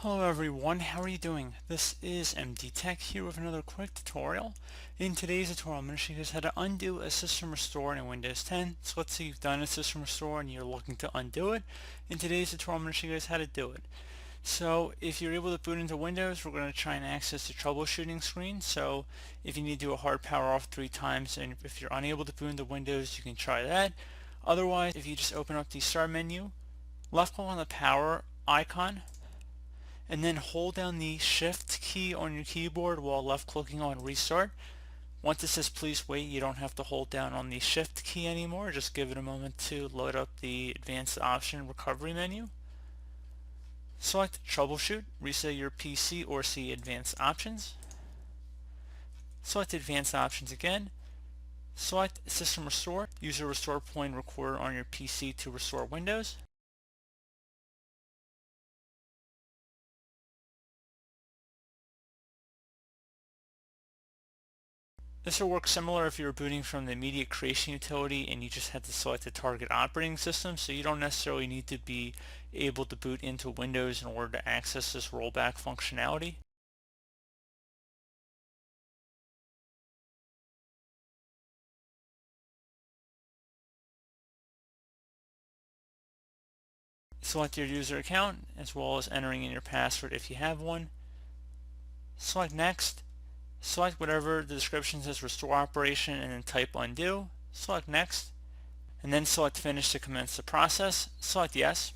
Hello everyone, how are you doing? This is MD Tech here with another quick tutorial. In today's tutorial, I'm going to show you guys how to undo a system restore in Windows 10. So let's say you've done a system restore and you're looking to undo it. In today's tutorial, I'm going to show you guys how to do it. So if you're able to boot into Windows, we're going to try and access the troubleshooting screen. So if you need to do a hard power off 3 times, and if you're unable to boot into Windows, you can try that. Otherwise, if you just open up the start menu, left click on the power icon, and then hold down the shift key on your keyboard while left clicking on restart. Once it says please wait, you don't have to hold down on the shift key anymore. Just give it a moment to load up the advanced option recovery menu. Select troubleshoot, reset your PC, or see advanced options. Select advanced options again. Select system restore, use a restore point recorder on your PC to restore Windows. This will work similar if you were booting from the immediate creation utility and you just had to select the target operating system, so you don't necessarily need to be able to boot into Windows in order to access this rollback functionality. Select your user account as well as entering in your password if you have one. Select next. Select whatever the description says restore operation and then type undo. Select next and then select finish to commence the process. Select yes.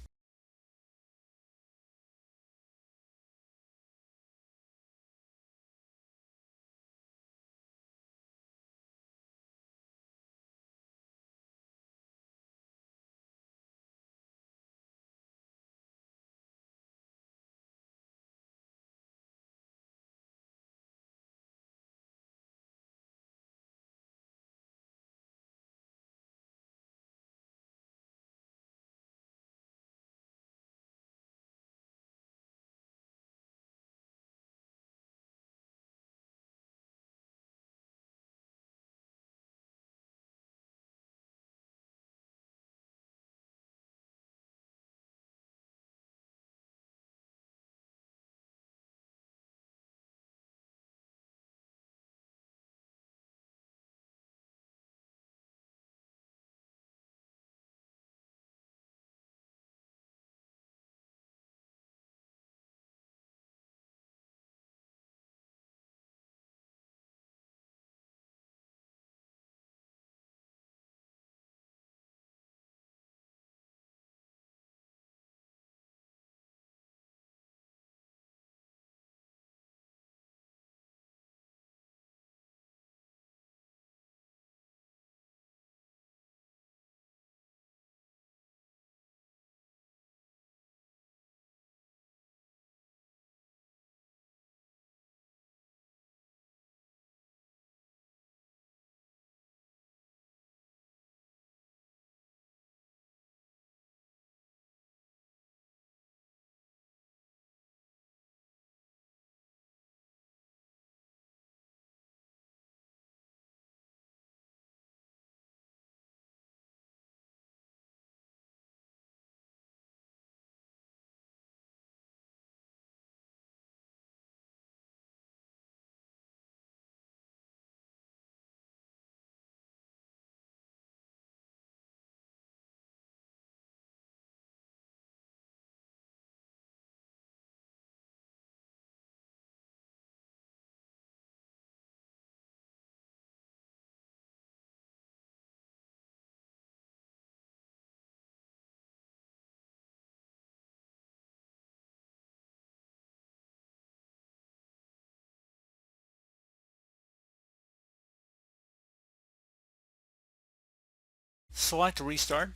Select restart.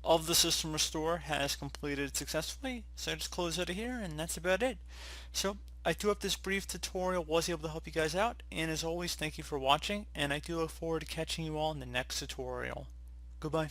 of the system restore has completed successfully. So I just close out of here, and that's about it. So I do hope this brief tutorial was able to help you guys out, and as always, thank you for watching, and I do look forward to catching you all in the next tutorial. Goodbye.